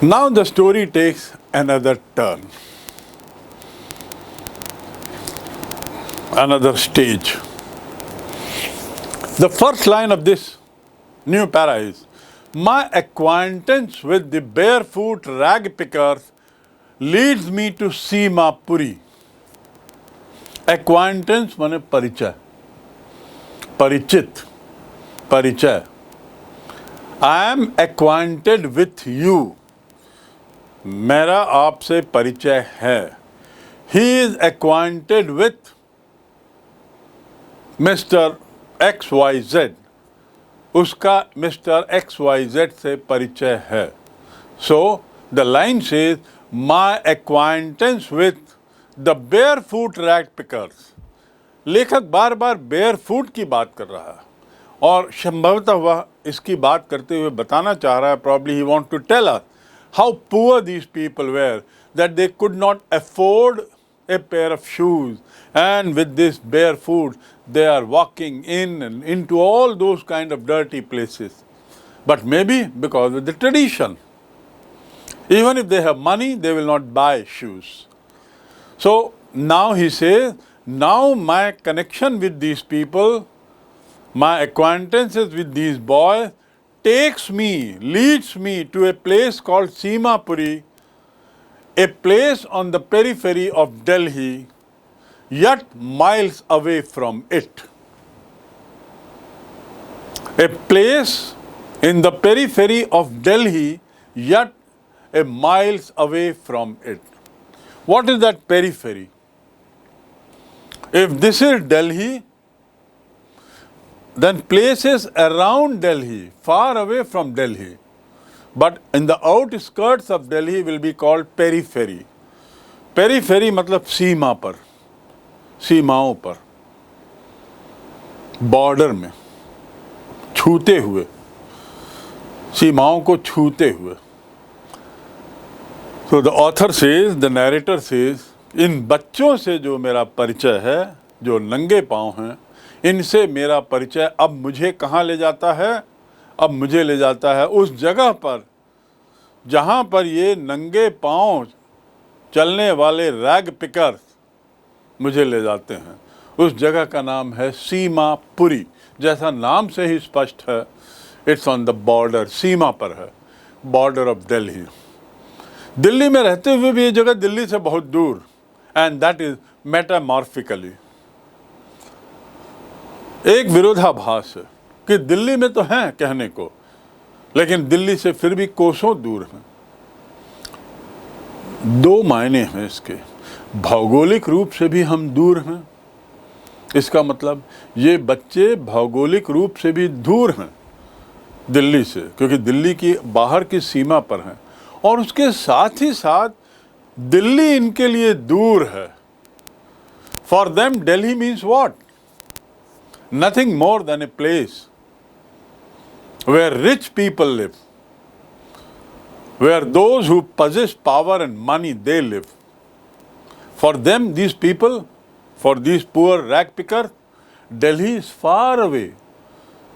Now the story takes another turn, another stage. The first line of this new para is, my acquaintance with the barefoot rag pickers leads me to Seema Puri. Acquaintance माने परिचय, परिचित, परिचय. I am acquainted with you. मेरा आपसे परिचय है. He is acquainted with Mr. XYZ. उसका Mr. XYZ से परिचय है. So the line says, my acquaintance with the barefoot rag pickers. लेखक बार बार barefoot की बात कर रहा है और संभवतः वह इसकी बात करते हुए बताना चाह रहा है, probably he wants to tell us how poor these people were, that they could not afford a pair of shoes, and with this barefoot they are walking in and into all those kind of dirty places. But maybe because of the tradition. Even if they have money, they will not buy shoes. So now he says, now my connection with these people, my acquaintances with these boys takes me, leads me to a place called Seema Puri, a place on the periphery of Delhi, yet miles away from it. A place in the periphery of Delhi, yet a miles away from it. What is that periphery? If this is Delhi, then places around Delhi, far away from Delhi, but in the outskirts of Delhi will be called periphery. Periphery मतलब सीमा पर, सीमाओं पर, border में, छूते हुए, सीमाओं को छूते हुए. So the author says, the narrator says, इन बच्चों से जो मेरा परिचय है, जो नंगे पाँव हैं, इनसे मेरा परिचय अब मुझे कहाँ ले जाता है? अब मुझे ले जाता है उस जगह पर जहाँ पर ये नंगे पाँव चलने वाले रैग पिकर्स मुझे ले जाते हैं. उस जगह का नाम है सीमा पुरी. जैसा नाम से ही स्पष्ट है, इट्स ऑन द बॉर्डर, सीमा पर है, बॉर्डर ऑफ दिल्ली. दिल्ली में रहते हुए भी ये जगह दिल्ली से बहुत दूर, एंड दैट इज मेटामॉर्फिकली. एक विरोधाभास है कि दिल्ली में तो हैं कहने को, लेकिन दिल्ली से फिर भी कोसों दूर हैं. दो मायने हैं इसके. भौगोलिक रूप से भी हम दूर हैं. इसका मतलब ये बच्चे भौगोलिक रूप से भी दूर हैं दिल्ली से, क्योंकि दिल्ली की बाहर की सीमा पर हैं, और उसके साथ ही साथ दिल्ली इनके लिए दूर है. For them Delhi means what? Nothing more than a place where rich people live, where those who possess power and money, they live. For them, these people, for these poor rag pickers, Delhi is far away.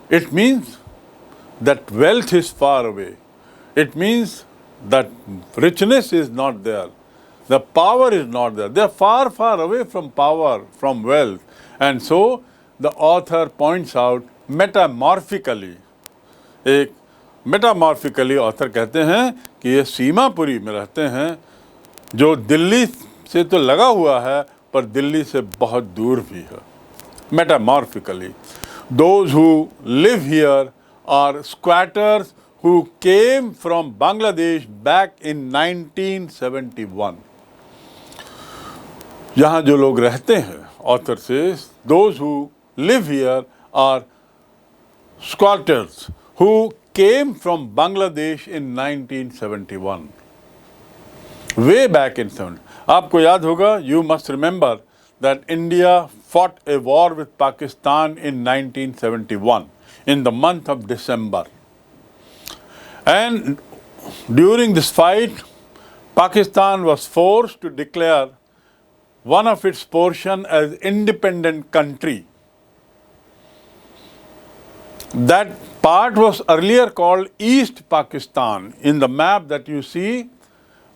It means that wealth is far away. It means that richness is not there. The power is not there. They are far, far away from power, from wealth. And so, the author points out metamorphically, एक मेटामॉर्फिकली author कहते हैं कि ये सीमापुरी में रहते हैं जो दिल्ली से तो लगा हुआ है पर दिल्ली से बहुत दूर भी है. मेटामॉर्फिकली, those who live here are squatters who came from Bangladesh back in 1971. यहाँ जो लोग रहते हैं, author says, those who live here are squatters who came from Bangladesh in 1971. Way back in 70. आपको याद होगा, you must remember that India fought a war with Pakistan in 1971 in the month of December. And during this fight, Pakistan was forced to declare one of its portion as independent country. That part was earlier called East Pakistan. In the map that you see,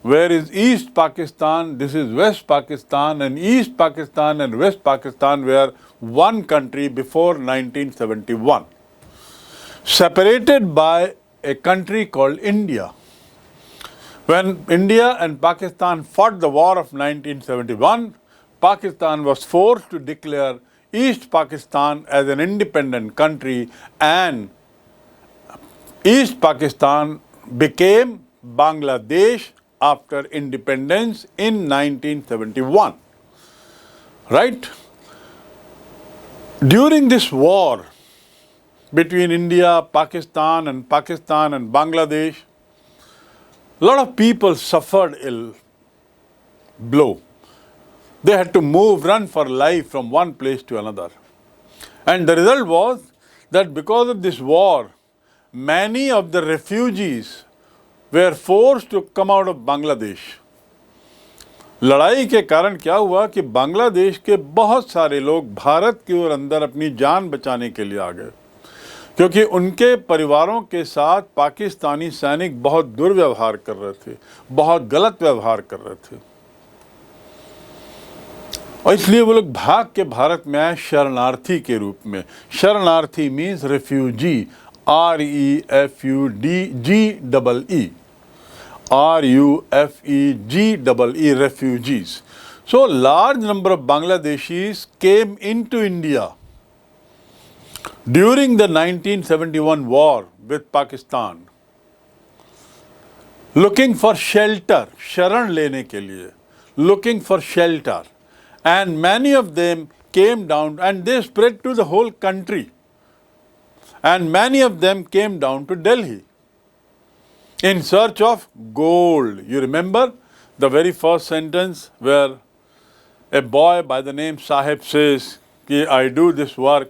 where is East Pakistan? This is West Pakistan, and East Pakistan and West Pakistan were one country before 1971, separated by a country called India. When India and Pakistan fought the war of 1971, Pakistan was forced to declare East Pakistan as an independent country, and East Pakistan became Bangladesh after independence in 1971. Right? During this war between India, Pakistan and Bangladesh, a lot of people suffered ill blow. They had to move, run for life from one place to another. And the result was that because of this war, many of the refugees were forced to come out of Bangladesh. लड़ाई के कारण क्या हुआ कि बांग्लादेश के बहुत सारे लोग भारत की ओर अंदर अपनी जान बचाने के लिए आ गए, क्योंकि उनके परिवारों के साथ पाकिस्तानी सैनिक बहुत दुर्व्यवहार कर रहे थे, बहुत गलत व्यवहार कर रहे थे, और इसलिए वो लोग भाग के भारत में आए शरणार्थी के रूप में. शरणार्थी means refugee, REFUGEE, RUFEGEE, refugees. So large number of Bangladeshis came into India during the 1971 war with Pakistan, looking for shelter, शरण लेने के लिए, looking for shelter, and many of them came down and they spread to the whole country, and many of them came down to Delhi in search of gold. You remember the very first sentence where a boy by the name Sahib says, I do this work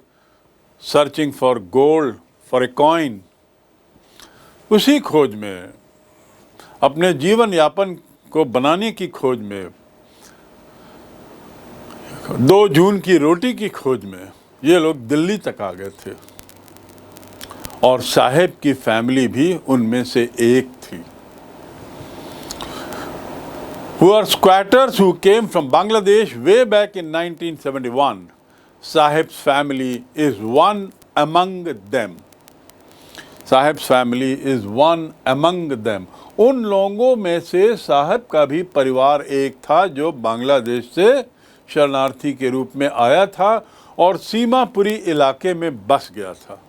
searching for gold, for a coin. उसी खोज में, अपने जीवन यापन को बनाने की खोज में, 2 जून की रोटी की खोज में ये लोग दिल्ली तक आ गए थे, और साहेब की फैमिली भी उनमें से एक थी. Who are squatters who came from Bangladesh way back in 1971. Sahib's family is one among them. Sahib's family is one among them. उन लोगों में से साहब का भी परिवार एक था जो बांग्लादेश से शरणार्थी के रूप में आया था और सीमापुरी इलाके में बस गया था.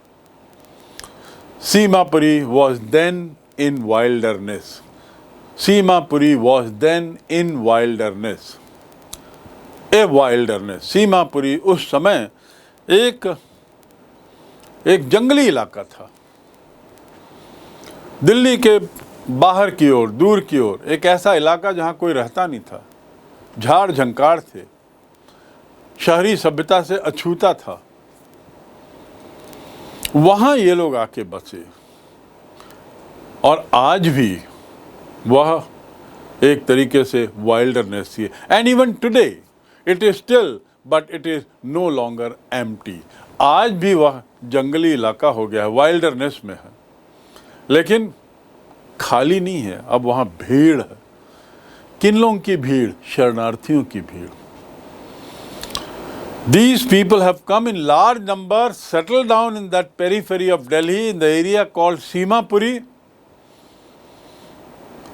Simapuri was then in wilderness. Simapuri was then in wilderness. A wilderness. Simapuri उस समय एक जंगली इलाका था. दिल्ली के बाहर की ओर, दूर की ओर, एक ऐसा इलाका जहाँ कोई रहता नहीं था. झाड़ झंकार थे, शहरी सभ्यता से अछूता था. वहाँ ये लोग आके बसे, और आज भी वह एक तरीके से वाइल्डरनेस थी. And even today it is still, but it is no longer empty. आज भी वह जंगली इलाका हो गया है, वाइल्डरनेस में है, लेकिन खाली नहीं है. अब वहाँ भीड़ है. किन लोगों की भीड़? शरणार्थियों की भीड़. These people have come in large numbers, settled down in that periphery of Delhi, in the area called Simapuri.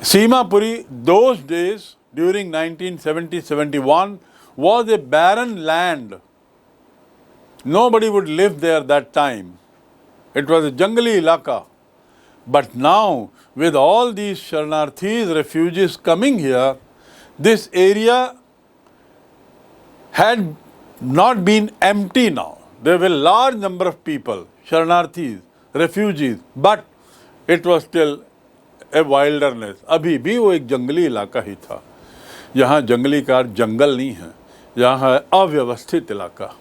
Simapuri, those days, during 1970-71, was a barren land. Nobody would live there that time. It was a jungly ilaka. But now, with all these Sharanarthis, refugees coming here, this area had not been empty now. There were large number of people, Sharanarthis, refugees, but it was still a wilderness. अभी भी वो एक जंगली इलाका ही था. यहाँ जंगली car जंगल नहीं है, यहाँ है अव्यवस्थित इलाका.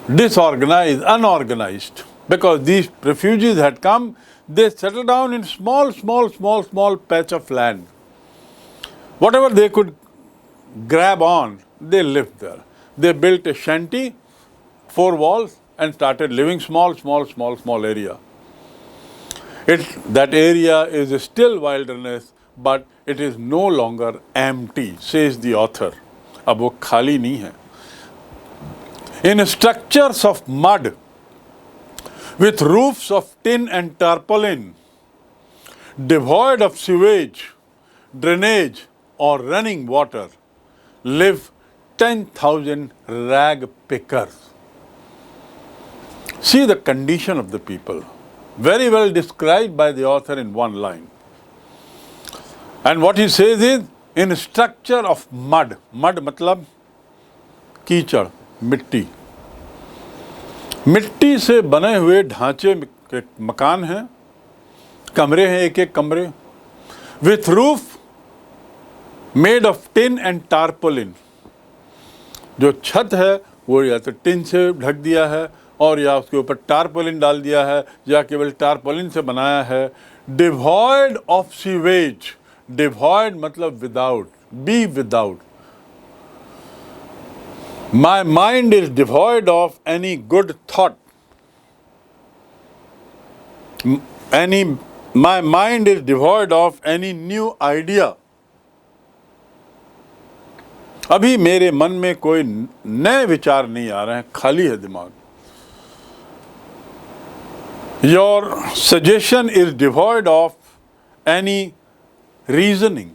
Disorganized, unorganized. Because these refugees had come, they settled down in small patch of land. Whatever they could grab on, they lived there. They built a shanty, 4 walls, and started living small area. That area is still wilderness, but it is no longer empty, says the author. अब वो खाली नहीं है. In structures of mud, with roofs of tin and tarpaulin, devoid of sewage, drainage, or running water, live 10,000 rag pickers. See the condition of the people, very well described by the author in one line. And what he says is, in structure of mud, mud मतलब कीचड़, मिट्टी, मिट्टी से बने हुए ढांचे के मकान हैं, कमरे हैं, एक एक कमरे, with roof made of tin and tarpaulin. जो छत है वो या तो टिन से ढक दिया है और या उसके ऊपर टारपोलिन डाल दिया है या केवल टारपोलिन से बनाया है. डिवॉइड ऑफ सीवेज, डिवॉइड मतलब without, be without. My mind is devoid of any good thought, my mind is devoid of any new idea. अभी मेरे मन में कोई नए विचार नहीं आ रहे हैं, खाली है दिमाग. Your suggestion is devoid of any reasoning.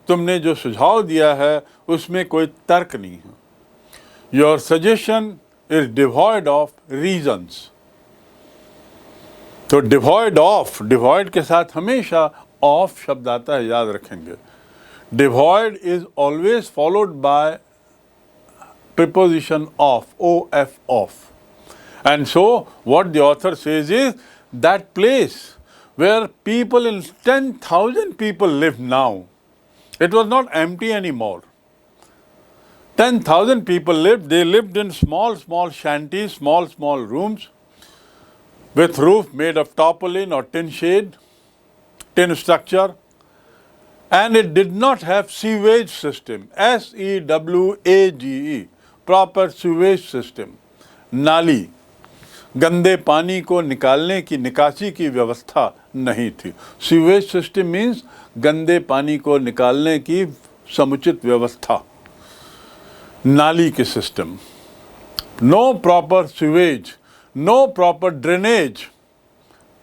तुमने जो सुझाव दिया है उसमें कोई तर्क नहीं है. Your suggestion is devoid of reasons. तो devoid के साथ हमेशा of शब्द आता है, याद रखेंगे. Devoid is always followed by preposition of, of. And so what the author says is, that place where people in 10,000 people live now, it was not empty anymore. 10,000 people lived. They lived in small shanties, small rooms with roof made of tarpaulin or tin shade, tin structure, and it did not have sewage system, SEWAGE, proper sewage system, नाली, गंदे पानी को निकालने की, निकासी की व्यवस्था नहीं थी. सीवेज सिस्टम मीन्स गंदे पानी को निकालने की समुचित व्यवस्था, नाली के system. No proper sewage, no proper drainage,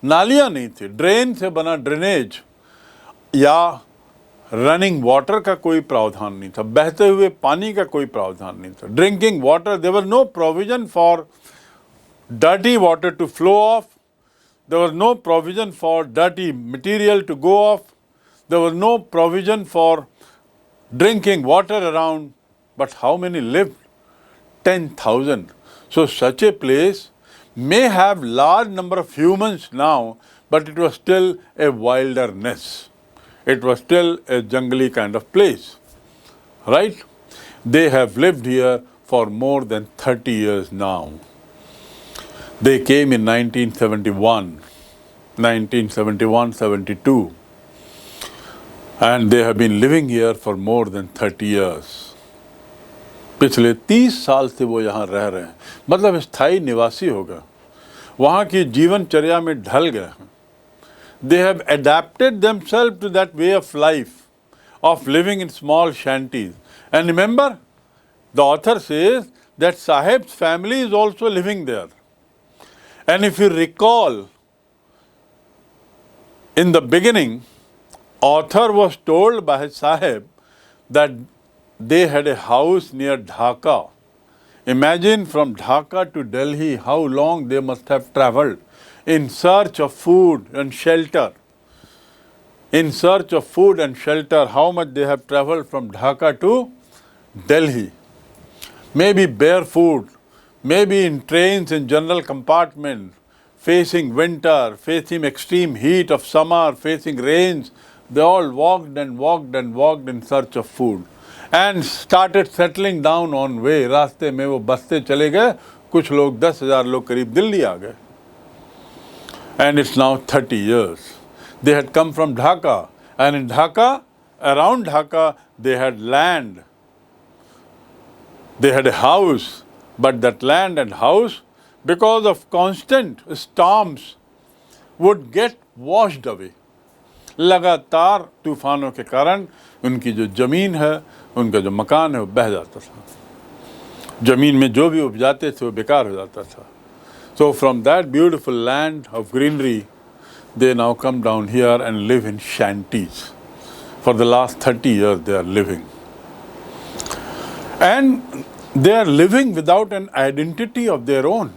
नालियाँ नहीं थी, ड्रेन से बना ड्रेनेज या रनिंग वाटर का कोई प्रावधान नहीं था, बहते हुए पानी का कोई प्रावधान नहीं था. Drinking water, there was no provision for dirty water to flow off. There was no provision for dirty material to go off. There was no provision for drinking water around. But how many lived? 10,000. So such a place may have large number of humans now, but it was still a wilderness. It was still a jungly kind of place. Right? They have lived here for more than 30 years now. They came in 1971-72, and they have been living here for more than 30 years. पिछले 30 साल से वो यहाँ रह रहे हैं, मतलब स्थायी निवासी हो गए, वहाँ की जीवनचर्या में ढल गए हैं. They have adapted themselves to that way of life, of living in small shanties. And remember, the author says that Sahib's family is also living there. And if you recall, in the beginning, author was told by his Sahib that they had a house near Dhaka. Imagine from Dhaka to Delhi how long they must have travelled in search of food and shelter. In search of food and shelter, how much they have travelled from Dhaka to Delhi. Maybe barefoot, maybe in trains in general compartment, facing winter, facing extreme heat of summer, facing rains. They all walked and walked and walked in search of food and started settling down on way. रास्ते में वो बसते चले गए, कुछ लोग 10,000 लोग करीब दिल्ली आ गए. And it's now 30 years. They had come from Dhaka, and in Dhaka, around Dhaka, they had land. They had a house, but that land and house, because of constant storms would get washed away. लगातार तूफानों के कारण उनकी जो ज़मीन है, उनका जो मकान है, वो बह जाता था। ज़मीन में जो भी उपजाते थे वो बेकार हो जाता था। So from that beautiful land of greenery, they now come down here and live in shanties. For the last 30 years they are living. And they are living without an identity of their own.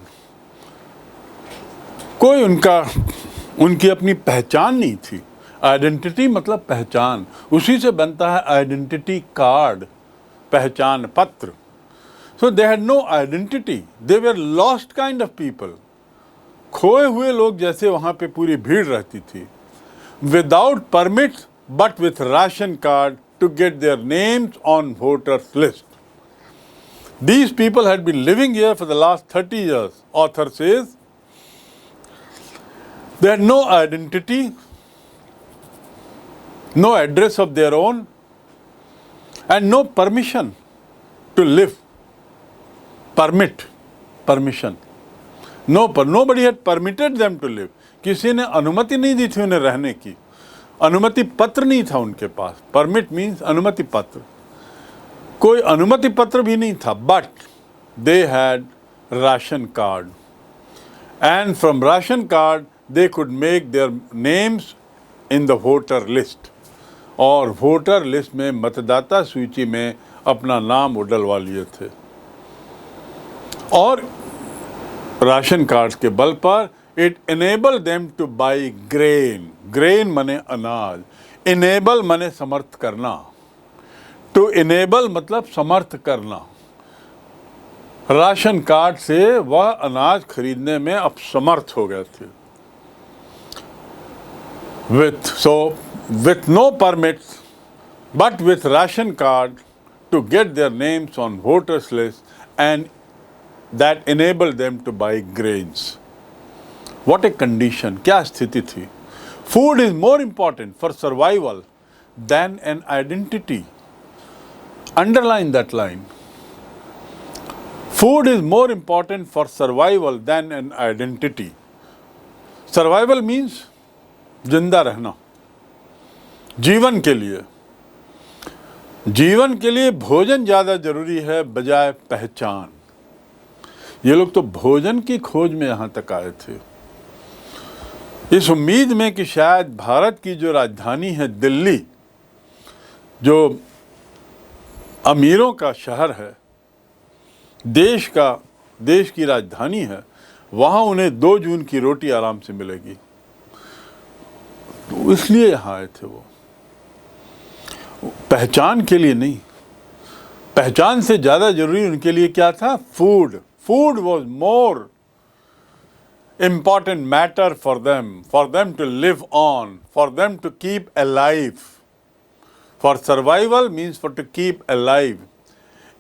कोई उनकी अपनी पहचान नहीं थी। Identity मतलब पहचान, उसी से बनता है आइडेंटिटी कार्ड, पहचान पत्र। So they had no identity. They were lost kind of people. खोए हुए लोग जैसे वहाँ पे पूरी भीड़ रहती थी। Without permits but with ration card to get their names on voters list. These people had been living here for the last 30 years. Author says they had no identity, no address of their own, and no permission to live. Permission. Nobody had permitted them to live. किसी ने अनुमति नहीं दी थी उन्हें रहने की। अनुमति पत्र नहीं था उनके पास। Permit means अनुमति पत्र। कोई अनुमति पत्र भी नहीं था, but they had ration card. And from ration card they could make their names in the voter list. और वोटर लिस्ट में, मतदाता सूची में अपना नाम वो डलवा लिए थे। और राशन कार्ड के बल पर it enable them two by grain मने अनाज, इनेबल मने समर्थ करना, टू इनेबल मतलब समर्थ करना। राशन कार्ड से वह अनाज खरीदने में अब समर्थ हो गए थे। with no permits but with ration card to get their names on voters list, and that enabled them to buy grains. What a condition, क्या स्थिति थी। Food is more important for survival than an identity. Underline that line. Food is more important for survival than an identity. Survival means जिंदा रहना, जीवन के लिए भोजन ज़्यादा जरूरी है बजाय पहचान। ये लोग तो भोजन की खोज में यहाँ तक आए थे, इस उम्मीद में कि शायद भारत की जो राजधानी है दिल्ली, जो अमीरों का शहर है, देश की राजधानी है, वहाँ उन्हें 2 जून की रोटी आराम से मिलेगी। तो इसलिए यहाँ आए थे वो, पहचान के लिए नहीं। पहचान से ज़्यादा जरूरी उनके लिए क्या था? Food was more important matter for them to live on, for them to keep alive. For survival means for to keep alive.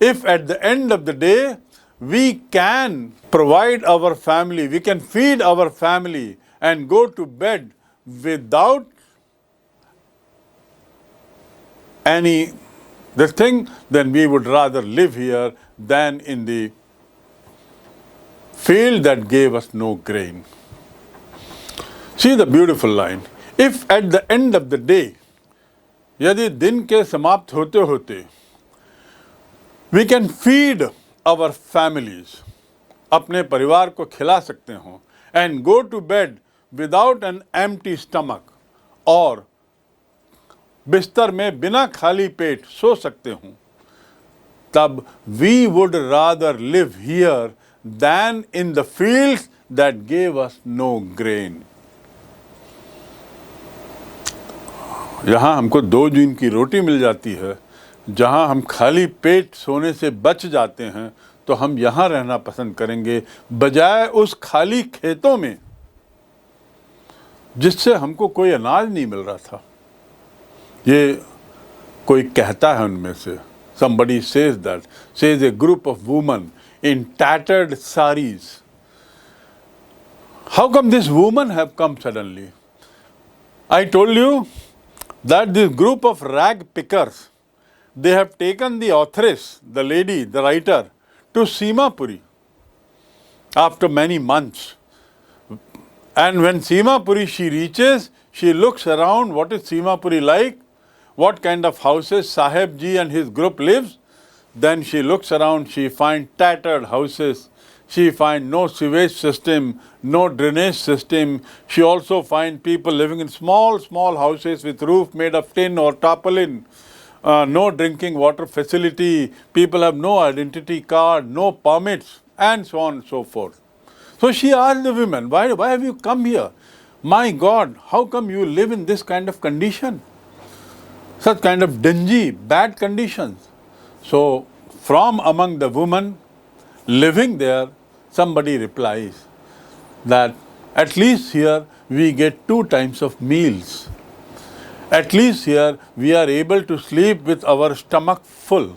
If at the end of the day we can provide our family, we can feed our family and go to bed without any this thing, then we would rather live here than in the field that gave us no grain. See the beautiful line. If at the end of the day, यदि दिन के समाप्त होते होते we can feed our families, अपने परिवार को खिला सकते हों, and go to bed without an empty stomach, और बिस्तर में बिना खाली पेट सो सकते हों, तब we would rather live here than in the fields that gave us no grain. यहाँ हमको 2 जून की रोटी मिल जाती है, जहाँ हम खाली पेट सोने से बच जाते हैं, तो हम यहाँ रहना पसंद करेंगे बजाय उस खाली खेतों में जिससे हमको कोई अनाज नहीं मिल रहा था। ये कोई कहता है उनमें से, somebody says that, says a group of women in tattered saris. How come these women have come suddenly? I told you that this group of rag pickers, they have taken the authoress, the lady, the writer, to Simapuri. after many months. And when Simapuri she reaches, she looks around, what is Simapuri like? What kind of houses Sahib Ji and his group lives? Then she looks around, she finds tattered houses. She finds no sewage system, no drainage system. She also finds people living in small houses with roof made of tin or tarpaulin. No drinking water facility. People have no identity card, no permits, and so on and so forth. So she asked the women, why have you come here? My God, how come you live in this kind of condition? Such kind of dingy, bad conditions. So from among the women living there, somebody replies that at least here we get 2 times of meals. At least here we are able to sleep with our stomach full.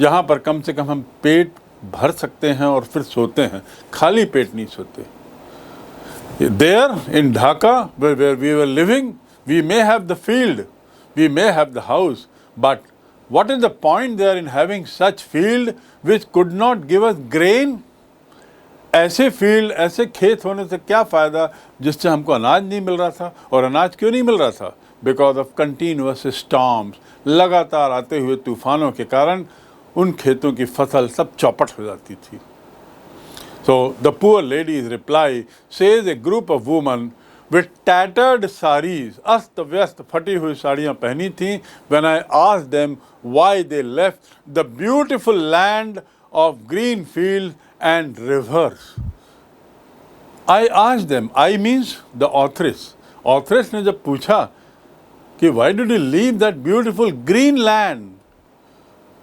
यहाँ पर कम से कम हम पेट भर सकते हैं और फिर सोते हैं, खाली पेट नहीं सोते. There in Dhaka, where we were living, we may have the field, we may have the house, but what is the point there in having such field which could not give us grain? ऐसे field, ऐसे खेत होने से क्या फ़ायदा जिससे हमको अनाज नहीं मिल रहा था. और अनाज क्यों नहीं मिल रहा था? बिकॉज ऑफ कंटिन्यूअस स्टॉर्म्स, लगातार आते हुए तूफानों के कारण उन खेतों की फसल सब चौपट हो जाती थी. So the poor lady's reply says a group of women with tattered saris, अस्त व्यस्त फटी हुई साड़ियाँ पहनी थी. When I asked them why they left the beautiful land of green fields and rivers, I asked them, I means the authoress. Authoress ने जब पूछा कि why did you leave that beautiful green land?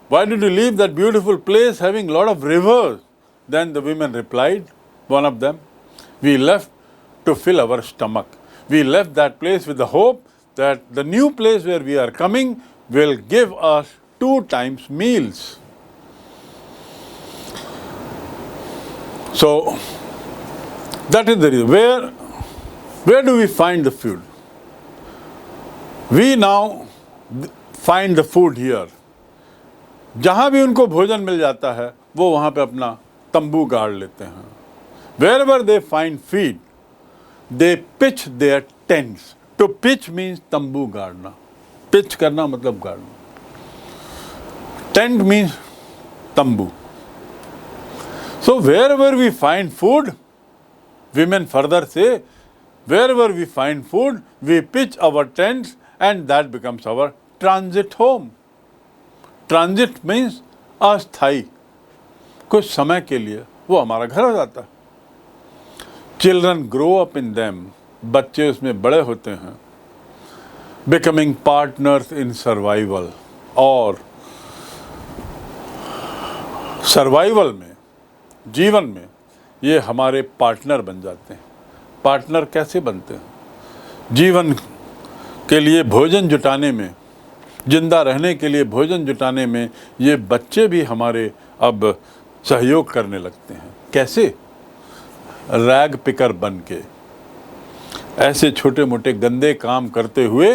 Why did you leave that beautiful place having lot of rivers? Then the women replied, one of them, we left to fill our stomach. We left that place with the hope that the new place where we are coming will give us 2 times meals. So that is the reason. Where do we find the food? We now find the food here. जहाँ भी उनको भोजन मिल जाता है वो वहाँ पे अपना तंबू गाड़ लेते हैं. Wherever they find feed, they pitch their tents. To pitch means तंबू गाड़ना. Pitch करना मतलब गाड़ना. Tent means तंबू. So wherever we find food, women further say, wherever we find food, we pitch our tents and that becomes our transit home. Transit means अस्थाई. कुछ समय के लिए वो हमारा घर हो जाता है. Children grow up in them. बच्चे उसमें बड़े होते हैं. Becoming partners in survival. और सर्वाइवल में, जीवन में ये हमारे पार्टनर बन जाते हैं. पार्टनर कैसे बनते हैं? जीवन के लिए भोजन जुटाने में, जिंदा रहने के लिए भोजन जुटाने में ये बच्चे भी हमारे अब सहयोग करने लगते हैं. कैसे? रैग पिकर बन के. ऐसे छोटे मोटे गंदे काम करते हुए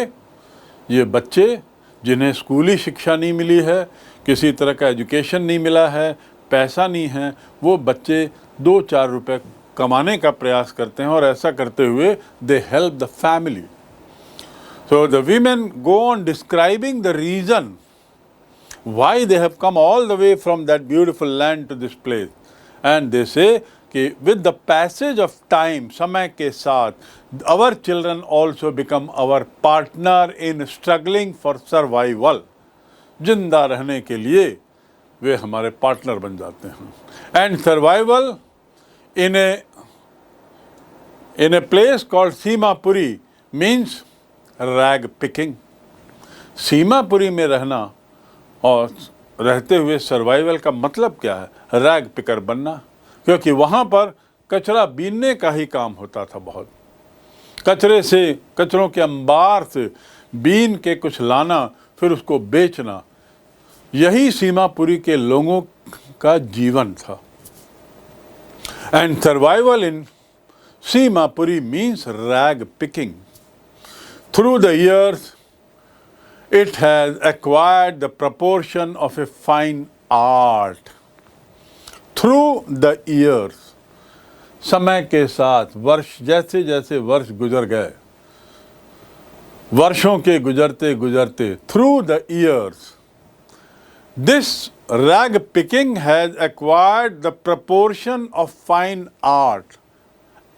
ये बच्चे जिन्हें स्कूली शिक्षा नहीं मिली है, किसी तरह का एजुकेशन नहीं मिला है, पैसा नहीं है, वो बच्चे 2-4 रुपए कमाने का प्रयास करते हैं और ऐसा करते हुए they help the family. So the women go on describing the reason why they have come all the way from that beautiful land to this place. And they say कि with the passage of time, समय के साथ, our children also become our partner in struggling for survival. जिंदा रहने के लिए वे हमारे partner बन जाते हैं. And survival in a place called Simapuri means rag picking. Seemapuri में रहना और रहते हुए सर्वाइवल का मतलब क्या है? रैग पिकर बनना. क्योंकि वहाँ पर कचरा बीनने का ही काम होता था. बहुत कचरे से, कचरों के अंबार से बीन के कुछ लाना, फिर उसको बेचना, यही सीमापुरी के लोगों का जीवन था. And survival in Seemapuri means rag picking. Through the years, it has acquired the proportion of a fine art. Through the years, समय के साथ वर्ष जैसे जैसे वर्ष गुजर गए, वर्षों के गुजरते गुजरते, through the years, this rag picking has acquired the proportion of fine art.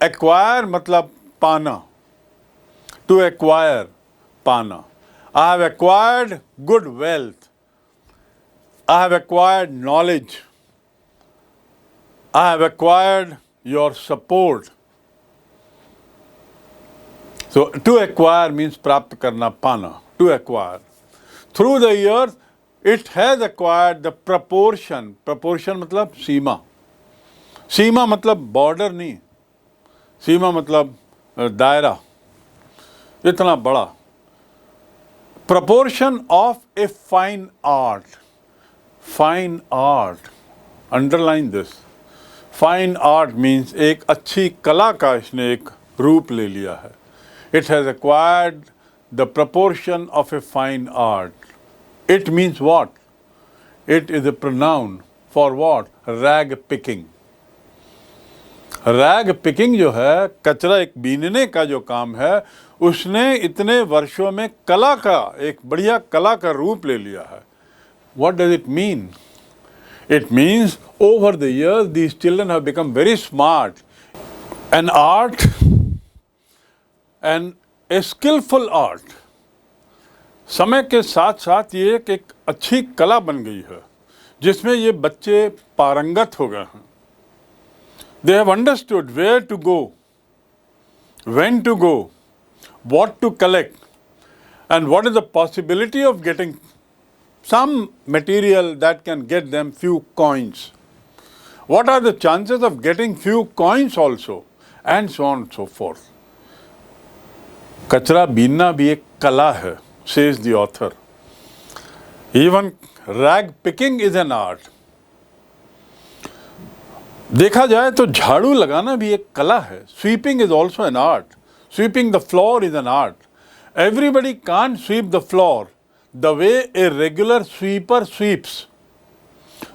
Acquire मतलब पाना, to acquire पाना. I have acquired good wealth. I have acquired knowledge. I have acquired your support. So to acquire means प्राप्त करना, पाना, to acquire. Through the years, it has acquired the proportion. Proportion मतलब सीमा. सीमा मतलब border नहीं, सीमा मतलब दायरा, इतना बड़ा. Proportion of a fine art. Fine art. Underline this. Fine art means एक अच्छी कला का इसने एक रूप ले लिया है. It has acquired the proportion of a fine art. It means what? It is a pronoun for what? Rag picking. Rag picking जो है, कचरा एक बीनने का जो काम है, उसने इतने वर्षों में कला का, एक बढ़िया कला का रूप ले लिया है. What does it mean? It means over the years these children have become very smart. An art and a skillful art. समय के साथ साथ ये एक अच्छी कला बन गई है जिसमें ये बच्चे पारंगत हो गए हैं. They have understood where to go, when to go, what to collect, and what is the possibility of getting some material that can get them few coins. What are the chances of getting few coins also, and so on and so forth. कचरा बीनना भी एक कला है, says the author. Even rag picking is an art. देखा जाए तो झाड़ू लगाना भी एक कला है. Sweeping is also an art. Sweeping the floor is an art. Everybody can't sweep the floor the way a regular sweeper sweeps.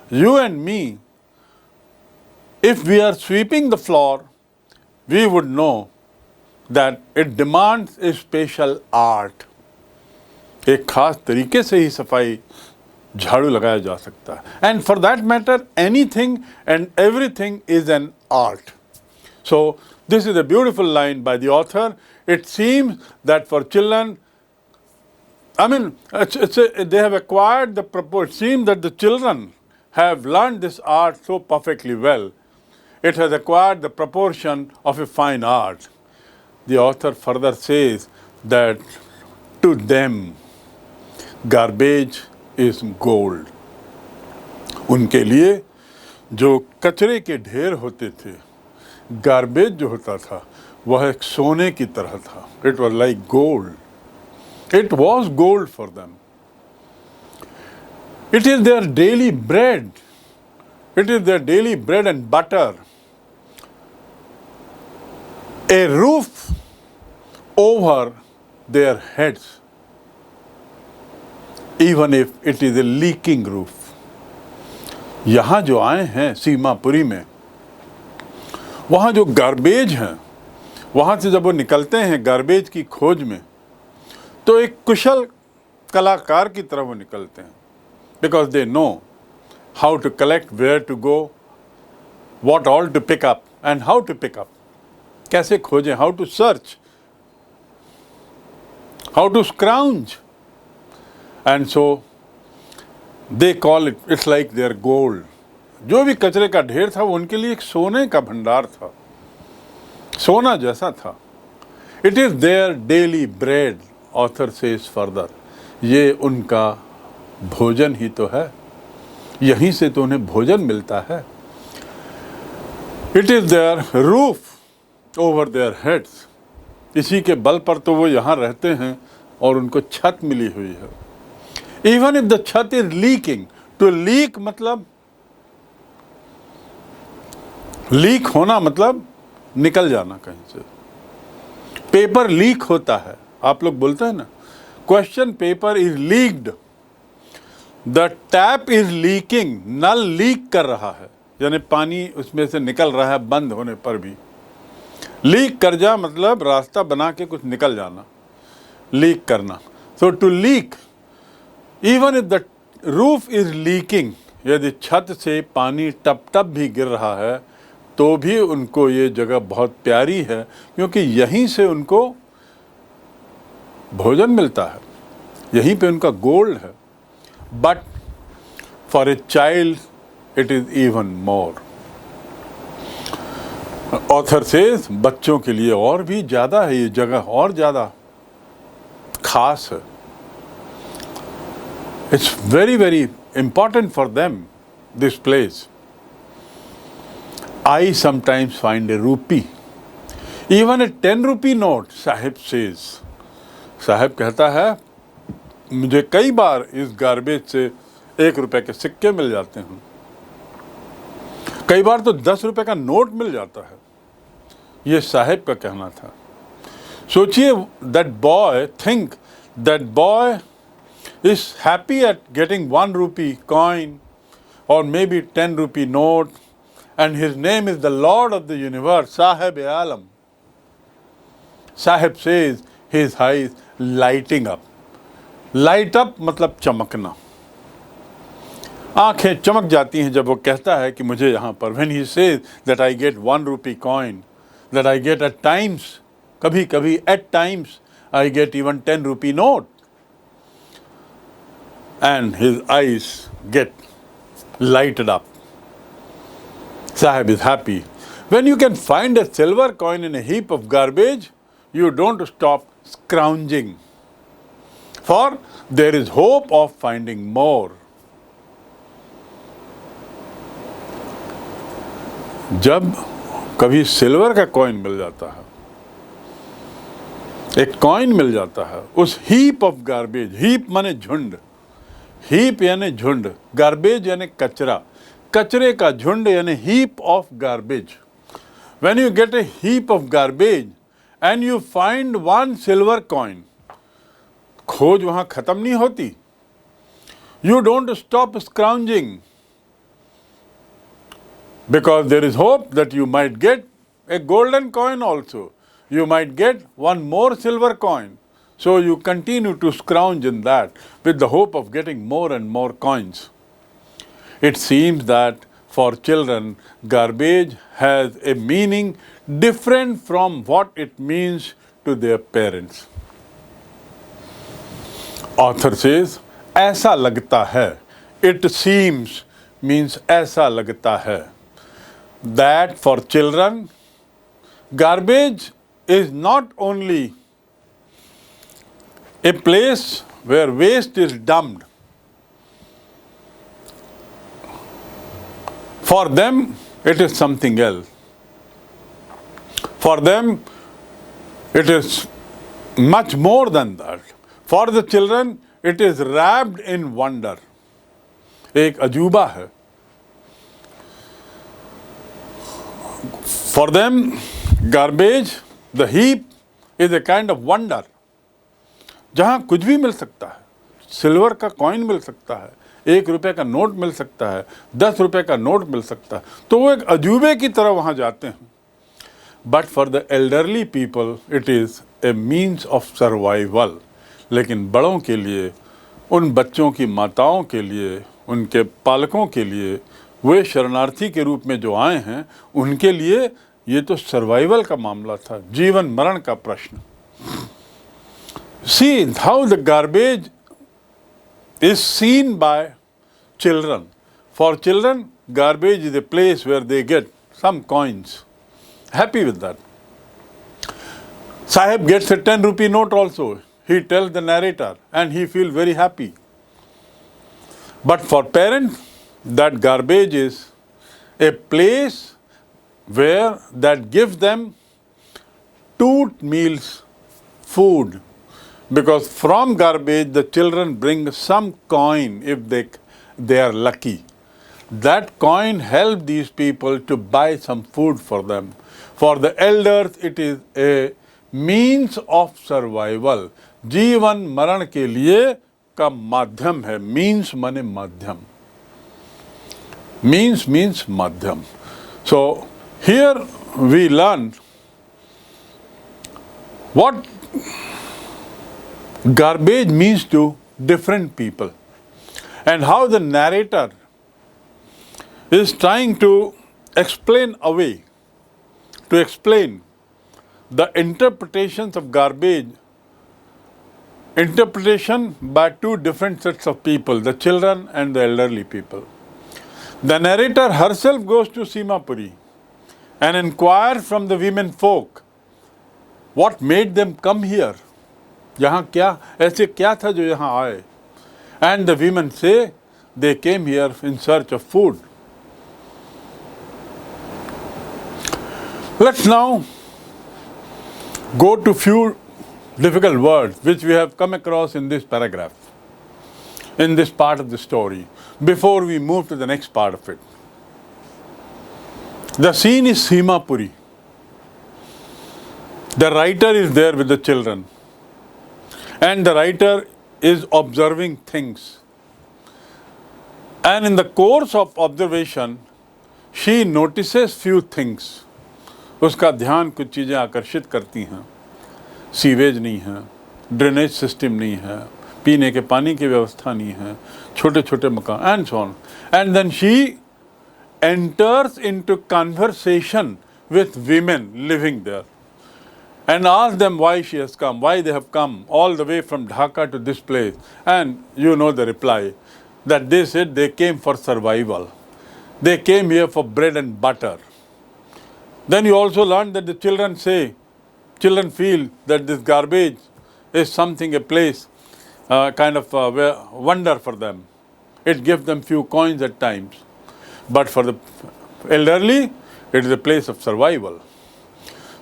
You and me, if we are sweeping the floor, we would know that it demands a special art. एक खास तरीके से ही सफाई झाड़ू लगाया जा सकता है. And for that matter, anything and everything is an art. So this is a beautiful line by the author. It seems that for children, they have acquired the proportion. It seems that the children have learned this art so perfectly well. It has acquired the proportion of a fine art. The author further says that to them, garbage is gold. उनके लिए जो कचरे के ढेर होते थे, garbage जो होता था, वह एक सोने की तरह था. It was like gold. It was gold for them. It is their daily bread. It is their daily bread and butter. A roof over their heads, even if it is a leaking roof. यहाँ जो आए हैं सीमापुरी में, वहाँ जो garbage हैं, वहाँ से जब वो निकलते हैं गार्बेज की खोज में, तो एक कुशल कलाकार की तरह वो निकलते हैं. Because they know how to collect, where to go, what all to pick up and how to pick up. कैसे खोजें, how to search, how to scrounge. And so they call it, it's like their gold. जो भी कचरे का ढेर था वो उनके लिए एक सोने का भंडार था, सोना जैसा था. It is their daily bread, author says further. ये उनका भोजन ही तो है, यहीं से तो उन्हें भोजन मिलता है. It is their roof over their heads. इसी के बल पर तो वो यहाँ रहते हैं और उनको छत मिली हुई है. Even if the छत is leaking, to leak मतलब लीक होना, मतलब निकल जाना कहीं से. पेपर लीक होता है, आप लोग बोलते हैं ना, question paper is leaked, the tap is leaking, नल लीक कर रहा है. यानी पानी उसमें से निकल रहा है बंद होने पर भी। लीक कर जा मतलब रास्ता बना के कुछ निकल जाना, लीक करना। So to leak, even if the roof is leaking, यदि छत से पानी टप टप भी गिर रहा है तो भी उनको ये जगह बहुत प्यारी है, क्योंकि यहीं से उनको भोजन मिलता है, यहीं पे उनका गोल्ड है। But for a child it is even more. Author says बच्चों के लिए और भी ज़्यादा है ये जगह, और ज़्यादा खास है। It's very very important for them, this place. I sometimes find a rupee, even a 10 rupee note, Sahib says. Sahib कहता है मुझे कई बार इस गार्बेज से 1 रुपए के सिक्के मिल जाते हैं, कई बार तो 10 रुपए का नोट मिल जाता है। ये साहिब का कहना था। सोचिए, that boy, think that boy is happy at getting 1 rupee coin or maybe 10 rupee note, and his name is the Lord of the universe, Sahib-e-Alam. Sahib says his eyes lighting up. Light up मतलब चमकना, आंखें चमक जाती हैं जब वो कहता है कि मुझे यहाँ पर, when he says that I get 1 rupee coin, that I get at times, कभी कभी at times I get even 10 rupee note. And his eyes get lighted up. Sahib is happy. When you can find a silver coin in a heap of garbage, you don't stop scrounging, for there is hope of finding more. जब कभी silver का coin मिल जाता है, एक coin मिल जाता है उस heap of garbage, heap माने झुंड, हीप यानी झुंड, गार्बेज यानी कचरा, कचरे का झुंड यानी heap of garbage. When you get a heap of garbage and you find 1 silver coin, खोज वहां खत्म नहीं होती। You don't stop scrounging, because there is hope that you might get a golden coin also, you might get 1 more silver coin. So you continue to scrounge in that with the hope of getting more and more coins. It seems that for children, garbage has a meaning different from what it means to their parents. Author says, ऐसा लगता है, it seems means ऐसा लगता है, that for children, garbage is not only a place where waste is dumped. For them, it is something else. For them, it is much more than that. For the children, it is wrapped in wonder. एक अजूबा है। For them, garbage, the heap, is a kind of wonder. जहाँ कुछ भी मिल सकता है, silver का coin मिल सकता है, 1 रुपए का नोट मिल सकता है, 10 रुपए का नोट मिल सकता है, तो वो एक अजूबे की तरह वहाँ जाते हैं। But for the elderly people it is a means of survival. लेकिन बड़ों के लिए, उन बच्चों की माताओं के लिए, उनके पालकों के लिए, वे शरणार्थी के रूप में जो आए हैं, उनके लिए ये तो सर्वाइवल का मामला था, जीवन मरण का प्रश्न। See how the garbage is seen by children. For children, garbage is a place where they get some coins. Happy with that. Sahib gets a 10 rupee note also. He tells the narrator and he feels very happy. But for parents, that garbage is a place where that gives them 2 meals food, because from garbage the children bring some coin if they are lucky. That coin helps these people to buy some food for them. For the elders it is a means of survival. जीवन मरण के लिए का माध्यम है, means माने माध्यम। means madhyam. So here we learn what garbage means to different people and how the narrator is trying to explain away, to explain the interpretations of garbage, interpretation by two different sets of people, the children and the elderly people. The narrator herself goes to Simapuri and inquires from the women folk what made them come here. यहाँ क्या ऐसे क्या था जो यहाँ आए? And the women say they came here in search of food. Let's now go to few difficult words which we have come across in this paragraph, in this part of the story, before we move to the next part of it. The scene is Simapuri. The writer is there with the children, and the writer is observing things. And in the course of observation, she notices few things. उसका ध्यान कुछ चीज़ें आकर्षित करती हैं. Sewage नहीं है, drainage system नहीं है, पीने के पानी की व्यवस्था नहीं है, छोटे छोटे मकान, and so on. And then she enters into conversation with women living there and asks them why she has come, why they have come all the way from Dhaka to this place. And you know the reply, that they said they came for survival. They came here for bread and butter. Then you also learn that the children feel that this garbage is something, a place, kind of wonder for them. It gives them few coins at times. But for the elderly, it is a place of survival.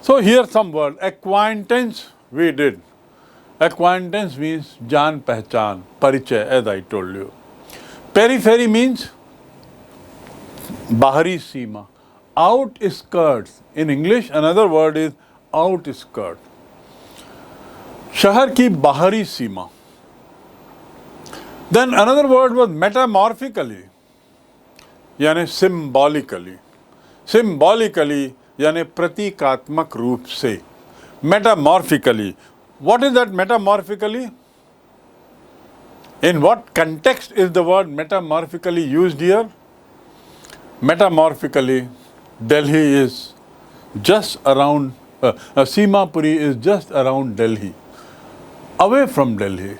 So here some word, acquaintance we did. Acquaintance means jaan pehchan, parichay, as I told you. Periphery means bahari seema, outskirts. In English, another word is outskirt. शहर की बाहरी सीमा. Then another word was metamorphically, यानी symbolically. Symbolically यानी प्रतीकात्मक रूप से. Metamorphically. What is that metamorphically? In what context is the word metamorphically used here? Metamorphically, Delhi is just around, Simapuri is just around Delhi, away from Delhi.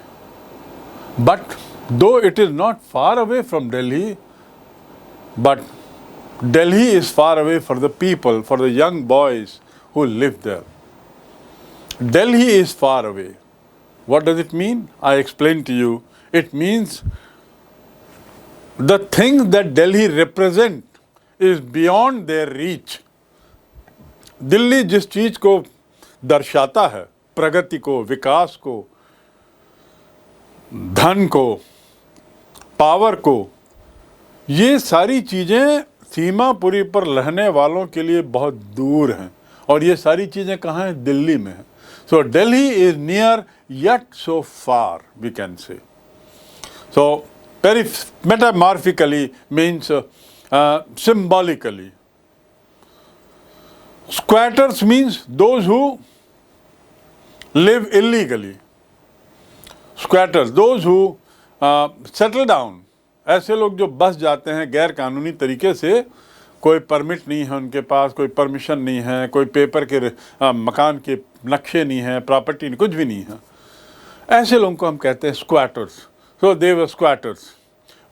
But though it is not far away from Delhi, but Delhi is far away for the people, for the young boys who live there. Delhi is far away. What does it mean? I explained to you. It means the things that Delhi represent is beyond their reach. Delhi जिस चीज को दर्शाता है, प्रगति को, विकास को, धन को, power को, ये सारी चीजें सीमापुरी पर रहने वालों के लिए बहुत दूर हैं. और ये सारी चीजें कहाँ हैं? दिल्ली में हैं. So Delhi is near yet so far, we can say. So metamorphically means symbolically. Squatters means those who live illegally. Squatters, those who settle down. ऐसे लोग जो बस जाते हैं गैर कानूनी तरीके से, कोई परमिट नहीं है उनके पास, कोई परमिशन नहीं है, कोई पेपर के मकान के नक्शे नहीं है, प्रॉपर्टी नहीं, कुछ भी नहीं है. ऐसे लोगों को हम कहते हैं स्क्वाटर्स. सो दे वर स्क्वाटर्स.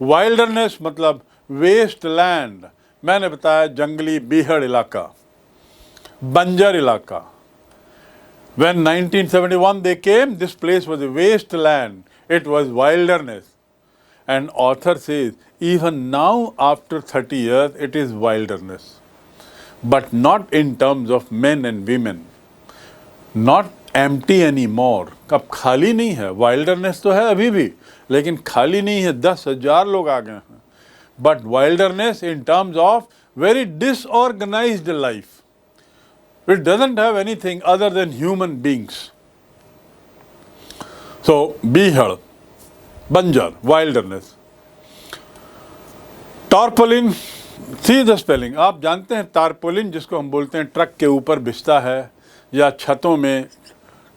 वाइल्डरनेस मतलब वेस्ट लैंड. मैंने बताया जंगली बीहड़ इलाका, बंजर इलाका. When 1971 they came, this place was a wasteland. It was wilderness. And author says, even now after 30 years, it is wilderness. But not in terms of men and women. Not empty anymore. अब खाली नहीं है. Wilderness तो है अभी भी, लेकिन खाली नहीं है. 10,000 लोग आ गए हैं. But wilderness in terms of very disorganized life. It doesn't have anything other than human beings. So, Bihar, Banjar, wilderness. Tarpaulin, see the spelling. आप जानते हैं टारपोलिन जिसको हम बोलते हैं ट्रक के ऊपर बिछता है, या छतों में,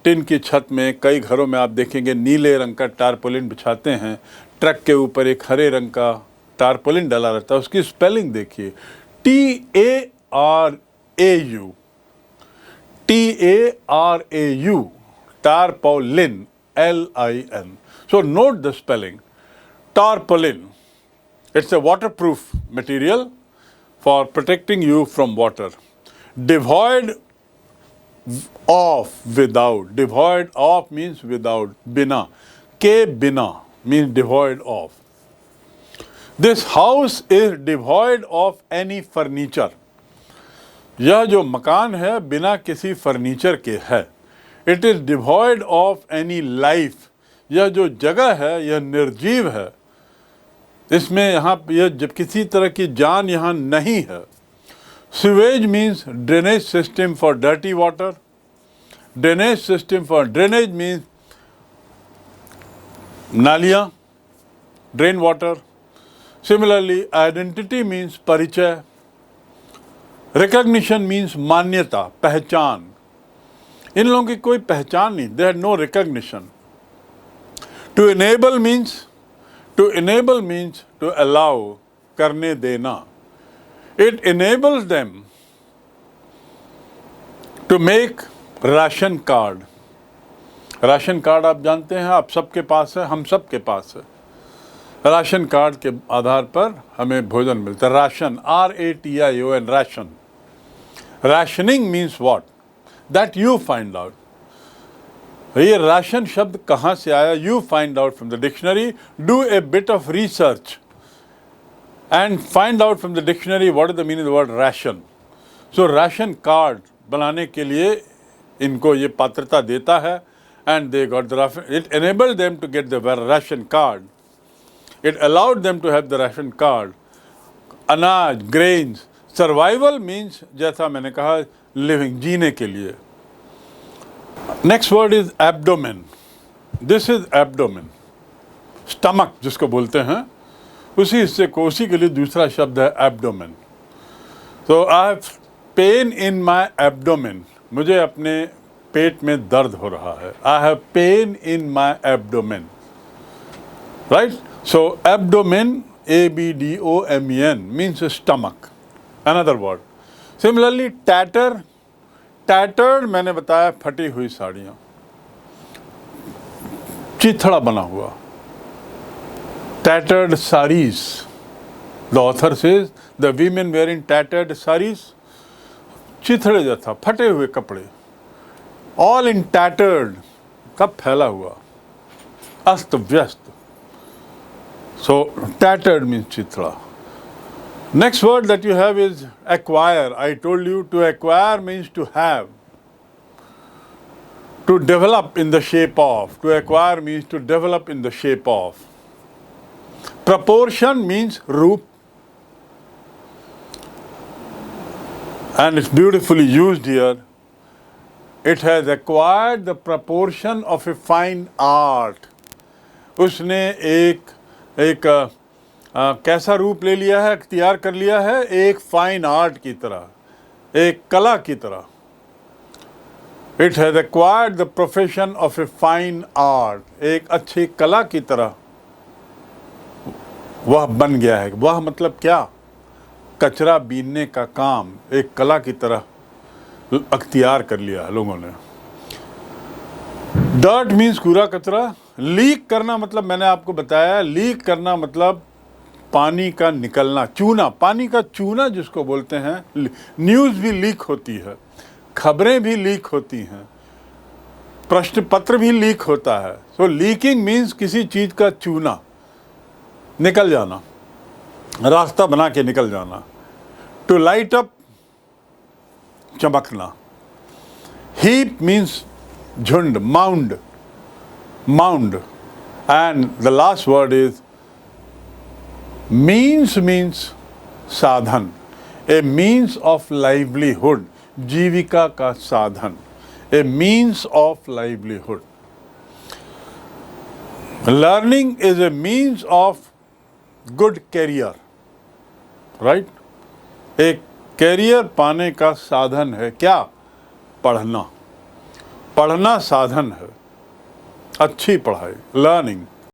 टिन की छत में कई घरों में आप देखेंगे नीले रंग का टारपोलिन बिछाते हैं, ट्रक के ऊपर एक हरे रंग का टारपोलिन डाला रहता है। उसकी स्पेलिंग देखिए, TARAU, TARAU, tarpaulin, LIN. So note the spelling. Tarpaulin, it's a waterproof material for protecting you from water. Devoid of, without. Devoid of means without. Bina. Ke bina means devoid of. This house is devoid of any furniture. यह जो मकान है बिना किसी furniture के है। It is devoid of any life, यह जो जगह है यह निर्जीव है, इसमें यहाँ यह जब किसी तरह की जान यहाँ नहीं है। Sewage means drainage system for dirty water. Drainage system for drainage means नालियाँ, drain water. Similarly identity means परिचय। रिकग्निशन मीन्स मान्यता, पहचान। इन लोगों की कोई पहचान नहीं, they had no recognition. To enable means to allow, करने देना। It enables them to make ration card. Ration card आप जानते हैं, आप सबके पास है, हम सबके पास है। राशन कार्ड के आधार पर हमें भोजन मिलता है। Ration, RATION, ration. Rationing means what? That you find out. ये राशन शब्द कहाँ से आया? You find out from the dictionary. Do a bit of research and find out from the dictionary what is the meaning of the word ration. So ration card बनाने के लिए इनको ये पात्रता देता है, and they got the ration. It enabled them to get the ration card. It allowed them to have the ration card. अनाज, grains. Survival means, जैसा मैंने कहा, लिविंग, जीने के लिए। Next word is abdomen. This is abdomen, stomach जिसको बोलते हैं, उसी हिस्से को, उसी के लिए दूसरा शब्द है एब्डोमेन। तो I have pain in my abdomen, मुझे अपने पेट में दर्द हो रहा है। I have pain in my abdomen, right. So abdomen, ABDOMEN means stomach. Another word. Similarly, tatter. Tattered मैंने बताया फटी हुई साड़ियाँ, चिथड़ा बना हुआ। Tattered sarees. The author says the women wearing tattered sarees. चिथड़े जैसा, फटे हुए कपड़े। All in tattered, कब फैला हुआ, अस्त व्यस्त। So tattered means चिथड़ा. Next word that you have is acquire. I told you to acquire means to have. To develop in the shape of. To acquire means to develop in the shape of. Proportion means roop. And it's beautifully used here. It has acquired the proportion of a fine art. उसने एक कैसा रूप ले लिया है, अख्तियार कर लिया है, एक फाइन आर्ट की तरह, एक कला की तरह। It has acquired the profession of a fine art, एक अच्छी कला की तरह वह बन गया है। वह मतलब क्या? कचरा बीनने का काम एक कला की तरह अख्तियार कर लिया है लोगों ने। डर्ट मीन्स कूड़ा कचरा। लीक करना मतलब मैंने आपको बताया, लीक करना मतलब पानी का निकलना, चूना, पानी का चूना जिसको बोलते हैं। न्यूज़ भी लीक होती है, खबरें भी लीक होती हैं, प्रश्न पत्र भी लीक होता है। सो लीकिंग मीन्स किसी चीज़ का चूना, निकल जाना, रास्ता बना के निकल जाना। टू लाइट अप, चमकना। हीप मीन्स झुंड, mound, mound. And the last word is means साधन, ए मीन्स ऑफ लाइवलीहुड, जीविका का साधन, a means of livelihood. Learning is a means of good career, right. एक कैरियर पाने का साधन है क्या? पढ़ना। पढ़ना साधन है, अच्छी पढ़ाई, लर्निंग।